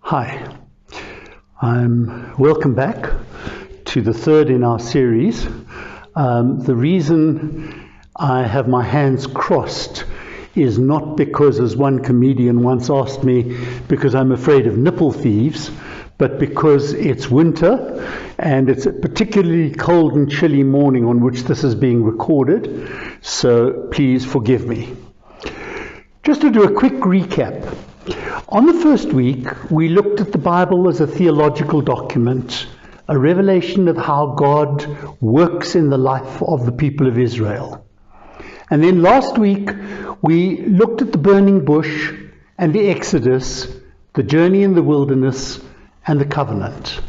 Hi, I'm welcome back to the third in our series. The reason I have my hands crossed is not because, as one comedian once asked me, because I'm afraid of nipple thieves, but because it's winter and it's a particularly cold and chilly morning on which this is being recorded, so please forgive me. Just to do a quick recap. On the first week, we looked at the Bible as a theological document, a revelation of how God works in the life of the people of Israel. And then last week, we looked at the burning bush and the Exodus, the journey in the wilderness, and the covenant.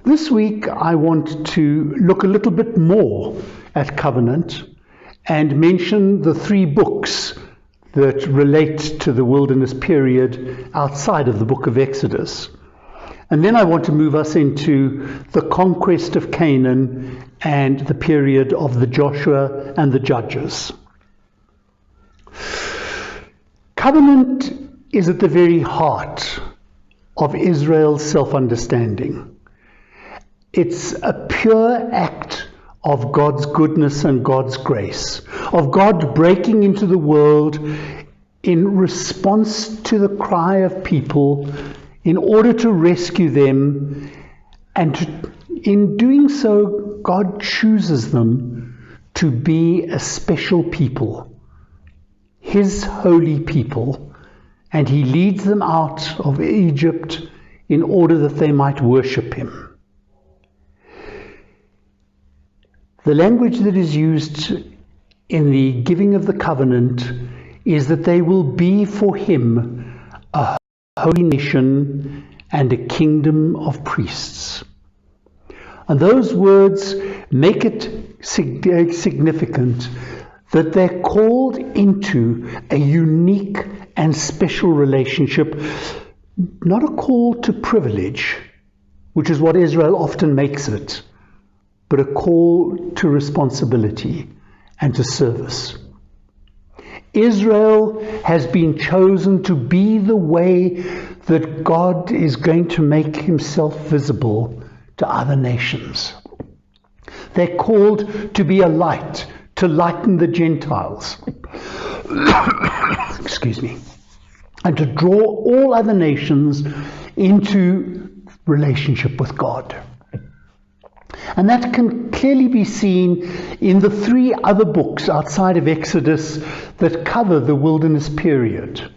This week, I want to look a little bit more at covenant and mention the three books that relate to the wilderness period outside of the book of Exodus. And then I want to move us into the conquest of Canaan and the period of the Joshua and the Judges. Covenant is at the very heart of Israel's self-understanding. It's a pure act of God's goodness and God's grace, of God breaking into the world in response to the cry of people in order to rescue them, and in doing so, God chooses them to be a special people, His holy people, and He leads them out of Egypt in order that they might worship Him. The language that is used in the giving of the covenant is that they will be for Him a holy nation and a kingdom of priests. And those words make it significant that they're called into a unique and special relationship, not a call to privilege, which is what Israel often makes it, but a call to responsibility and to service. Israel has been chosen to be the way that God is going to make Himself visible to other nations. They're called to be a light, to lighten the Gentiles. Excuse me. And to draw all other nations into relationship with God. And that can clearly be seen in the three other books outside of Exodus that cover the wilderness period.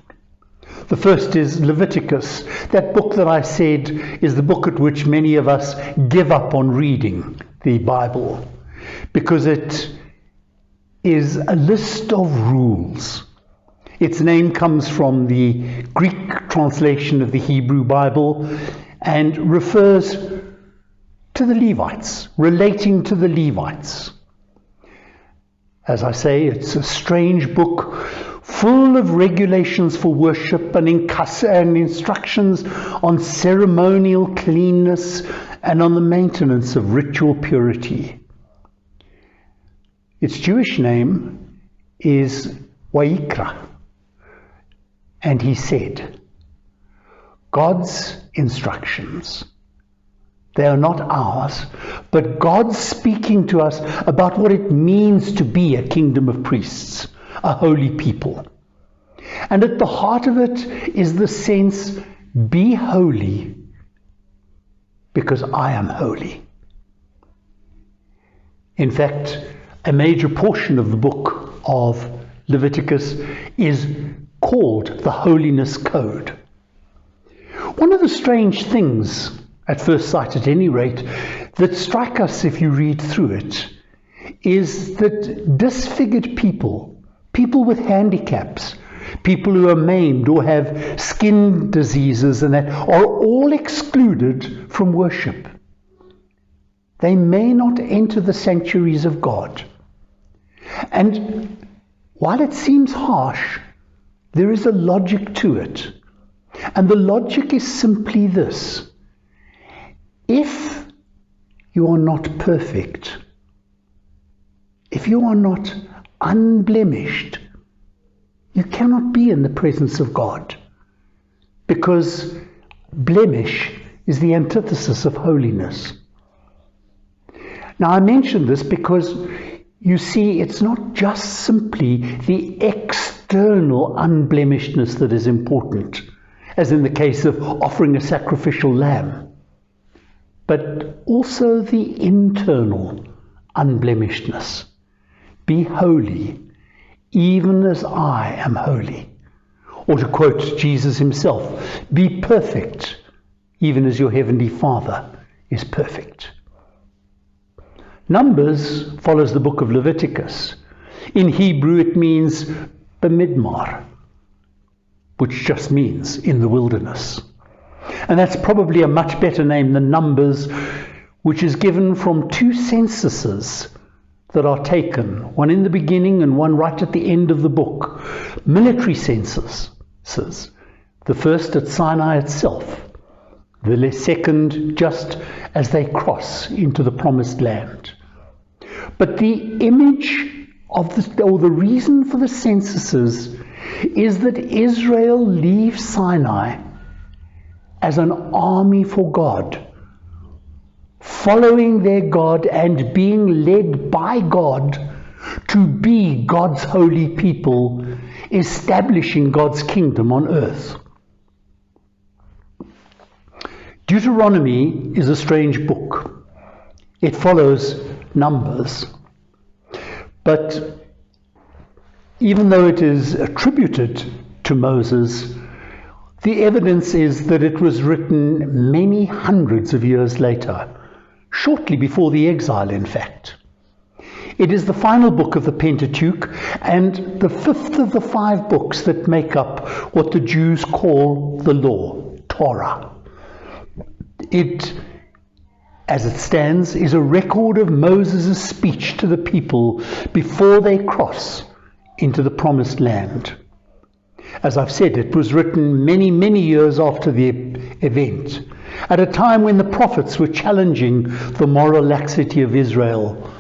The first is Leviticus, that book that I said is the book at which many of us give up on reading the Bible, because it is a list of rules. Its name comes from the Greek translation of the Hebrew Bible and refers to the Levites, relating to the Levites. As I say, it's a strange book full of regulations for worship and instructions on ceremonial cleanness and on the maintenance of ritual purity. Its Jewish name is Wayikra, and he said, God's instructions. They are not ours, but God speaking to us about what it means to be a kingdom of priests, a holy people. And at the heart of it is the sense, be holy, because I am holy. In fact, a major portion of the book of Leviticus is called the Holiness Code. One of the strange things, at first sight at any rate, that strike us if you read through it, is that disfigured people, people with handicaps, people who are maimed or have skin diseases and that, are all excluded from worship. They may not enter the sanctuaries of God. And while it seems harsh, there is a logic to it. And the logic is simply this. If you are not perfect, if you are not unblemished, you cannot be in the presence of God, because blemish is the antithesis of holiness. Now, I mention this because you see, it's not just simply the external unblemishedness that is important, as in the case of offering a sacrificial lamb, but also the internal unblemishedness. Be holy, even as I am holy. Or to quote Jesus himself, be perfect, even as your heavenly Father is perfect. Numbers follows the book of Leviticus. In Hebrew it means Bamidbar, which just means in the wilderness. And that's probably a much better name than Numbers, which is given from two censuses that are taken, one in the beginning and one right at the end of the book. Military censuses. The first at Sinai itself, the second just as they cross into the promised land. But the image of the reason for the censuses is that Israel leaves Sinai as an army for God, following their God and being led by God to be God's holy people, establishing God's kingdom on earth. Deuteronomy is a strange book. It follows Numbers. But even though it is attributed to Moses, the evidence is that it was written many hundreds of years later, shortly before the exile, in fact. It is the final book of the Pentateuch and the fifth of the 5 books that make up what the Jews call the law, Torah. It, as it stands, is a record of Moses' speech to the people before they cross into the promised land. As I've said, it was written many, many years after the event, at a time when the prophets were challenging the moral laxity of Israel.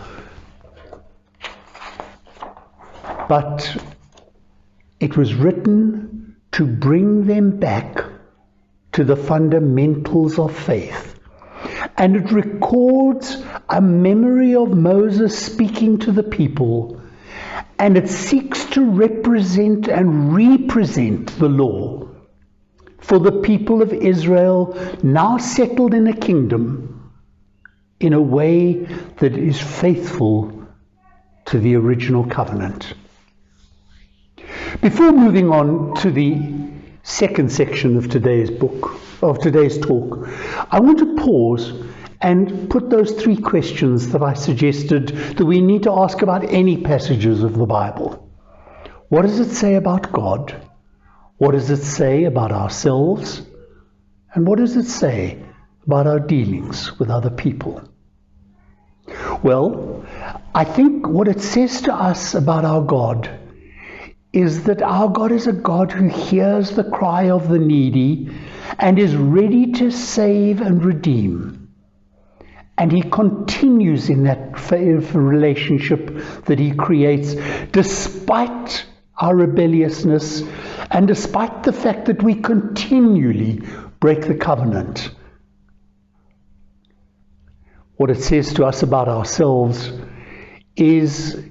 But it was written to bring them back to the fundamentals of faith. And it records a memory of Moses speaking to the people, and it seeks to represent and represent the law for the people of Israel now settled in a kingdom in a way that is faithful to the original covenant. Before moving on to the second section of today's talk, I want to pause and put those 3 questions that I suggested that we need to ask about any passages of the Bible. What does it say about God? What does it say about ourselves? And what does it say about our dealings with other people? Well, I think what it says to us about our God is that our God is a God who hears the cry of the needy and is ready to save and redeem. And he continues in that relationship that he creates, despite our rebelliousness and despite the fact that we continually break the covenant. What it says to us about ourselves is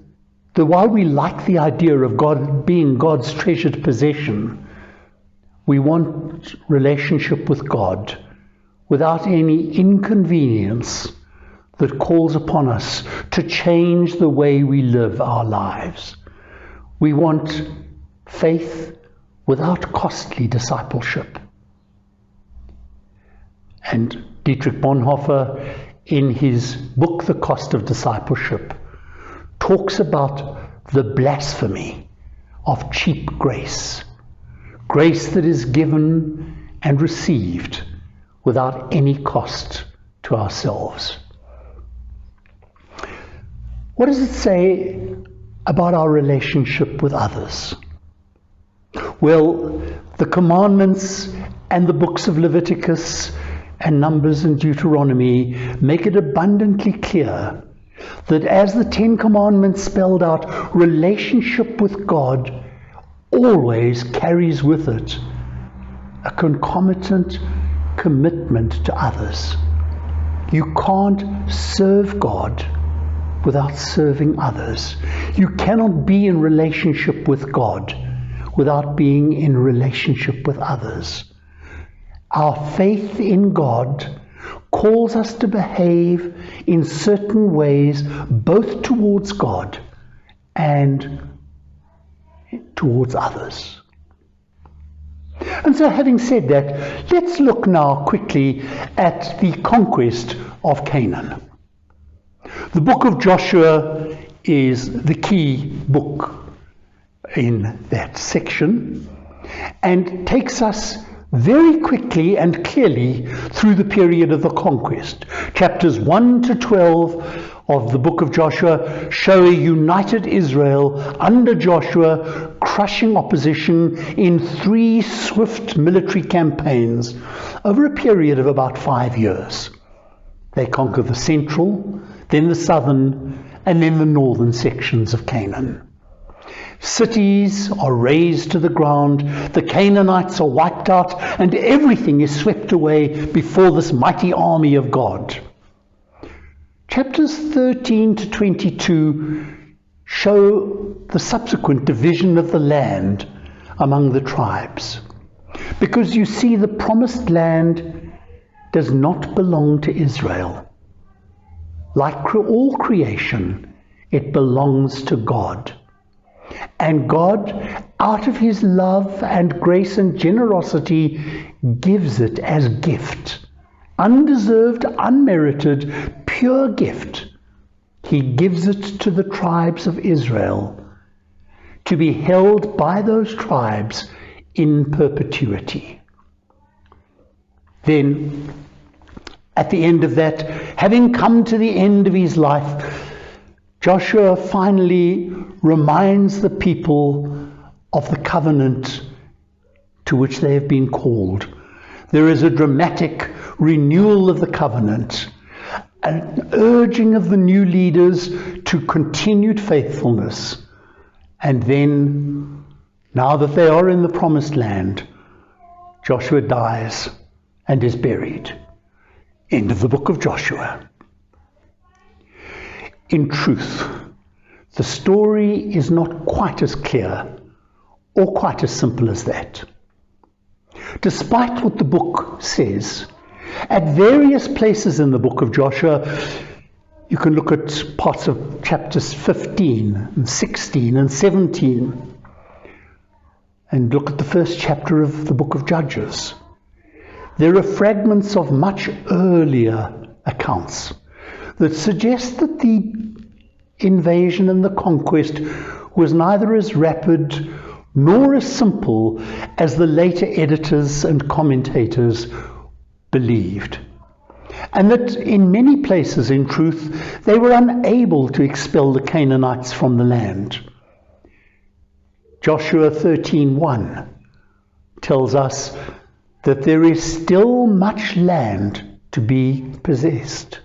that while we like the idea of God being God's treasured possession, we want relationship with God without any inconvenience that calls upon us to change the way we live our lives. We want faith without costly discipleship. And Dietrich Bonhoeffer, in his book, The Cost of Discipleship, talks about the blasphemy of cheap grace. Grace that is given and received without any cost to ourselves. What does it say about our relationship with others? Well, the commandments and the books of Leviticus and Numbers and Deuteronomy make it abundantly clear that as the 10 Commandments spelled out, relationship with God always carries with it a concomitant commitment to others. You can't serve God without serving others. You cannot be in relationship with God without being in relationship with others. Our faith in God calls us to behave in certain ways, both towards God and towards others. And so, having said that, let's look now quickly at the conquest of Canaan. The book of Joshua is the key book in that section and takes us very quickly and clearly through the period of the conquest. Chapters 1 to 12 of the book of Joshua show a united Israel under Joshua crushing opposition in 3 swift military campaigns over a period of about 5 years. They conquer the central, then the southern, and then the northern sections of Canaan. Cities are razed to the ground, the Canaanites are wiped out, and everything is swept away before this mighty army of God. Chapters 13 to 22 show the subsequent division of the land among the tribes, because you see the promised land does not belong to Israel. Like all creation, it belongs to God. And God, out of his love and grace and generosity, gives it as gift. Undeserved, unmerited, pure gift. He gives it to the tribes of Israel to be held by those tribes in perpetuity. Then, at the end of that, having come to the end of his life, Joshua finally reminds the people of the covenant to which they have been called. There is a dramatic renewal of the covenant, an urging of the new leaders to continued faithfulness. And then, now that they are in the promised land, Joshua dies and is buried. End of the book of Joshua. In truth, the story is not quite as clear or quite as simple as that. Despite what the book says, at various places in the book of Joshua, you can look at parts of chapters 15 and 16 and 17 and look at the first chapter of the book of Judges. There are fragments of much earlier accounts that suggest that the invasion and the conquest was neither as rapid nor as simple as the later editors and commentators believed, and that in many places, in truth, they were unable to expel the Canaanites from the land. Joshua 13:1 tells us that there is still much land to be possessed.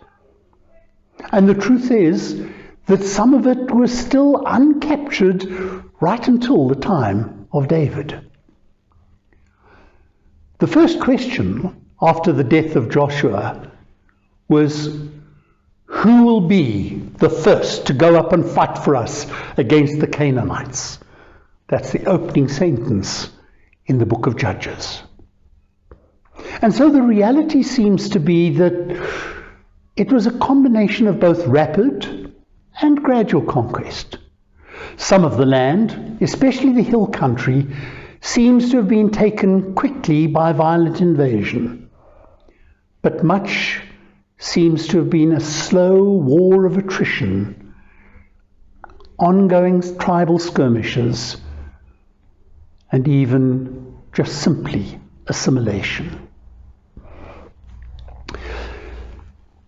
And the truth is that some of it was still uncaptured right until the time of David. The first question after the death of Joshua was, who will be the first to go up and fight for us against the Canaanites? That's the opening sentence in the book of Judges. And so the reality seems to be that it was a combination of both rapid and gradual conquest. Some of the land, especially the hill country, seems to have been taken quickly by violent invasion. But much seems to have been a slow war of attrition, ongoing tribal skirmishes, and even just simply assimilation.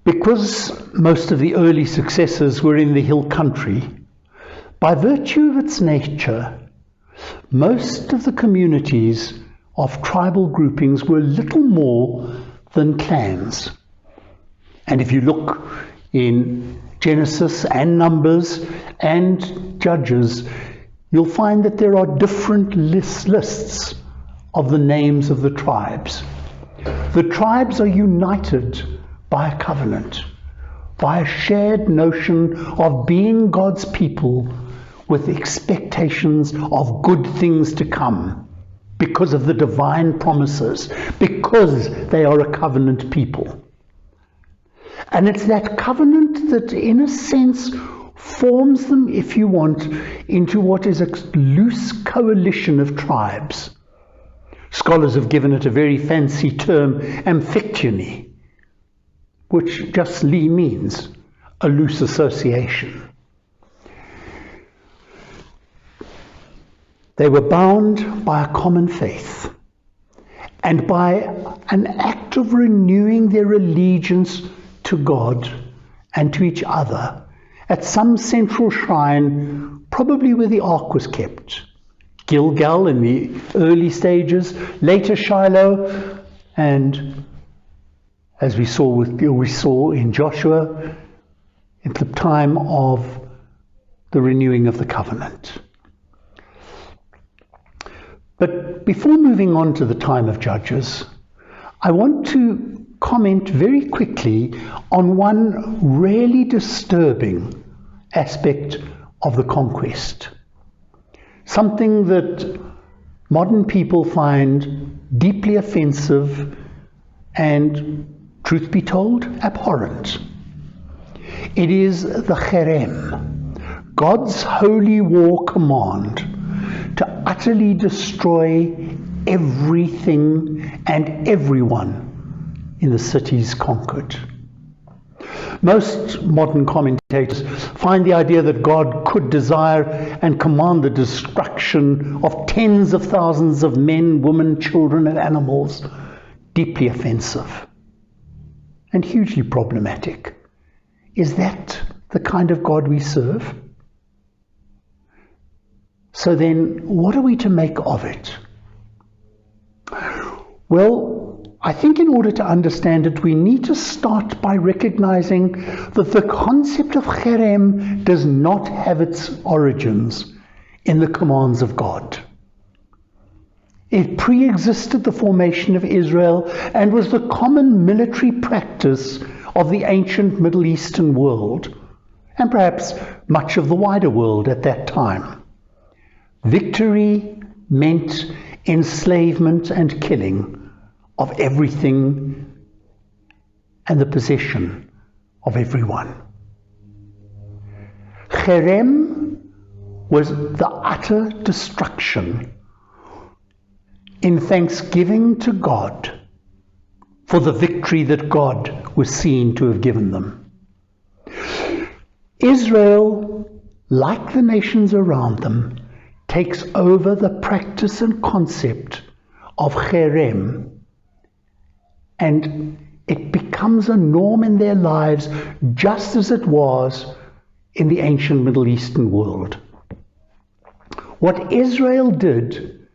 Because most of the early successes were in the hill country, by virtue of its nature, most of the communities of tribal groupings were little more than clans. And if you look in Genesis and Numbers and Judges, you'll find that there are different lists of the names of the tribes. The tribes are united by a covenant, by a shared notion of being God's people with expectations of good things to come because of the divine promises, because they are a covenant people. And it's that covenant that, in a sense, forms them, if you want, into what is a loose coalition of tribes. Scholars have given it a very fancy term, amphictyony, which justly means a loose association. They were bound by a common faith and by an act of renewing their allegiance to God and to each other at some central shrine, probably where the ark was kept. Gilgal in the early stages, later Shiloh, and as we saw in Joshua, at the time of the renewing of the covenant. But before moving on to the time of Judges, I want to comment very quickly on one really disturbing aspect of the conquest. Something that modern people find deeply offensive and, truth be told, abhorrent. It is the cherem, God's holy war command to utterly destroy everything and everyone in the cities conquered. Most modern commentators find the idea that God could desire and command the destruction of tens of thousands of men, women, children, and animals deeply offensive and hugely problematic. Is that the kind of God we serve? So then, what are we to make of it? Well, I think in order to understand it, we need to start by recognizing that the concept of cherem does not have its origins in the commands of God. It pre-existed the formation of Israel and was the common military practice of the ancient Middle Eastern world, and perhaps much of the wider world at that time. Victory meant enslavement and killing of everything and the possession of everyone. Cherem was the utter destruction in thanksgiving to God for the victory that God was seen to have given them. Israel, like the nations around them, takes over the practice and concept of cherem, and it becomes a norm in their lives just as it was in the ancient Middle Eastern world. What Israel did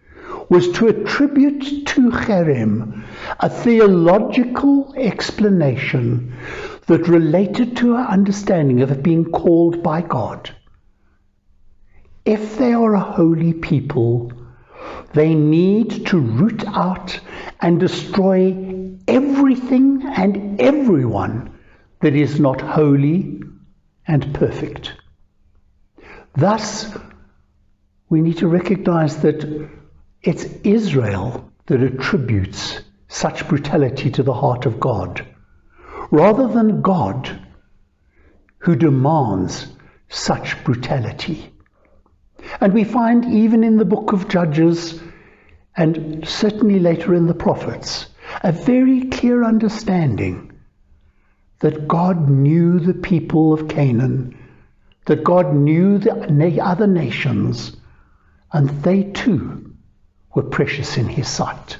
was to attribute to cherem a theological explanation that related to our understanding of it being called by God. If they are a holy people, they need to root out and destroy everything and everyone that is not holy and perfect. Thus, we need to recognize that it's Israel that attributes such brutality to the heart of God, rather than God who demands such brutality. And we find even in the book of Judges, and certainly later in the prophets, a very clear understanding that God knew the people of Canaan, that God knew the other nations, and they too were precious in his sight.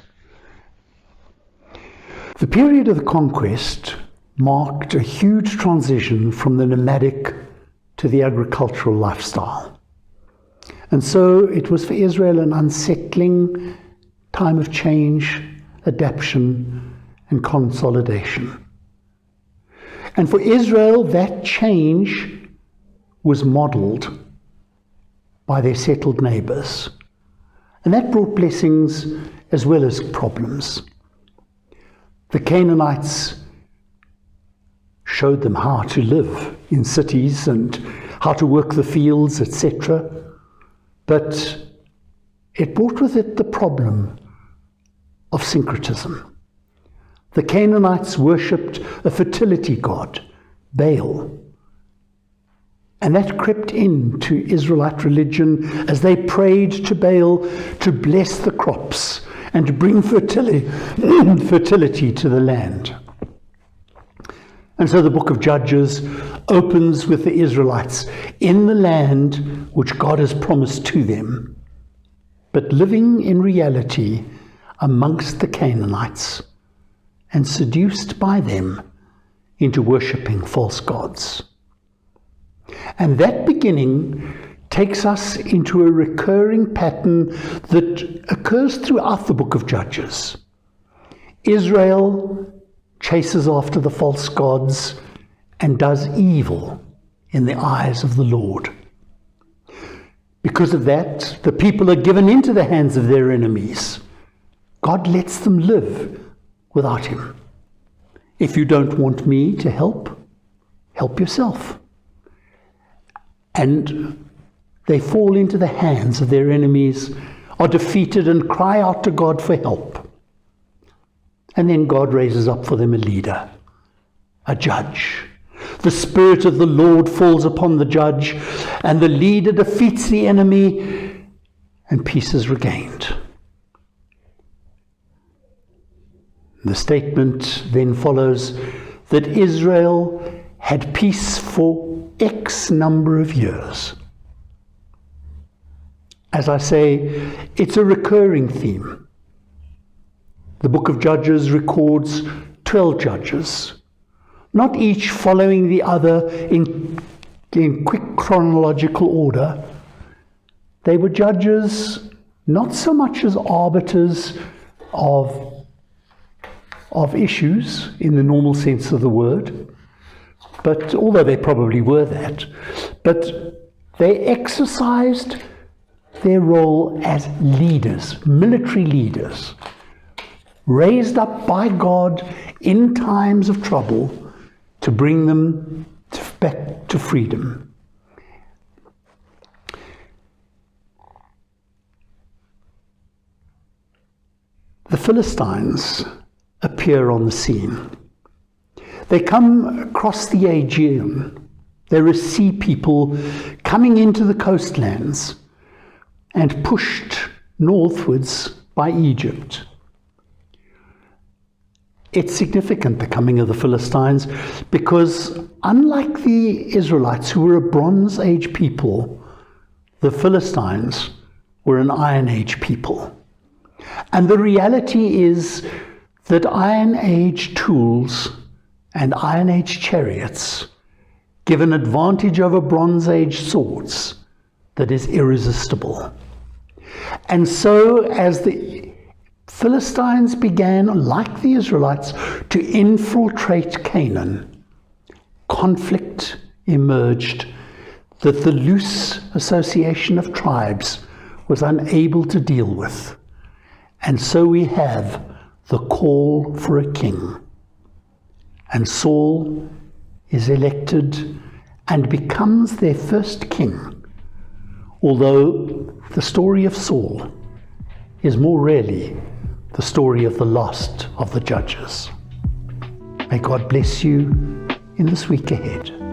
The period of the conquest marked a huge transition from the nomadic to the agricultural lifestyle. And so it was for Israel an unsettling time of change, adaptation, and consolidation. And for Israel, that change was modeled by their settled neighbors. And that brought blessings as well as problems. The Canaanites showed them how to live in cities and how to work the fields, etc. But it brought with it the problem of syncretism. The Canaanites worshipped a fertility god, Baal. And that crept into Israelite religion as they prayed to Baal to bless the crops and to bring fertility to the land. And so the book of Judges opens with the Israelites in the land which God has promised to them, but living in reality amongst the Canaanites and seduced by them into worshipping false gods. And that beginning takes us into a recurring pattern that occurs throughout the book of Judges. Israel chases after the false gods and does evil in the eyes of the Lord. Because of that, the people are given into the hands of their enemies. God lets them live without him. If you don't want me to help, help yourself. And they fall into the hands of their enemies, are defeated, and cry out to God for help. And then God raises up for them a leader, a judge. The Spirit of the Lord falls upon the judge, and the leader defeats the enemy, and peace is regained. The statement then follows that Israel had peace for X number of years. As I say, it's a recurring theme. The book of Judges records 12 judges, not each following the other in quick chronological order. They were judges not so much as arbiters of issues in the normal sense of the word, but although they probably were that, but they exercised their role as leaders, military leaders, raised up by God in times of trouble to bring them back to freedom. The Philistines appear on the scene. They come across the Aegean. They're a sea people coming into the coastlands and pushed northwards by Egypt. It's significant, the coming of the Philistines, because unlike the Israelites, who were a Bronze Age people, the Philistines were an Iron Age people. And the reality is that Iron Age tools and Iron Age chariots give an advantage over Bronze Age swords that is irresistible. And so as the Philistines began, like the Israelites, to infiltrate Canaan, conflict emerged that the loose association of tribes was unable to deal with. And so we have the call for a king. And Saul is elected and becomes their first king, although the story of Saul is more rarely the story of the last of the judges. May God bless you in this week ahead.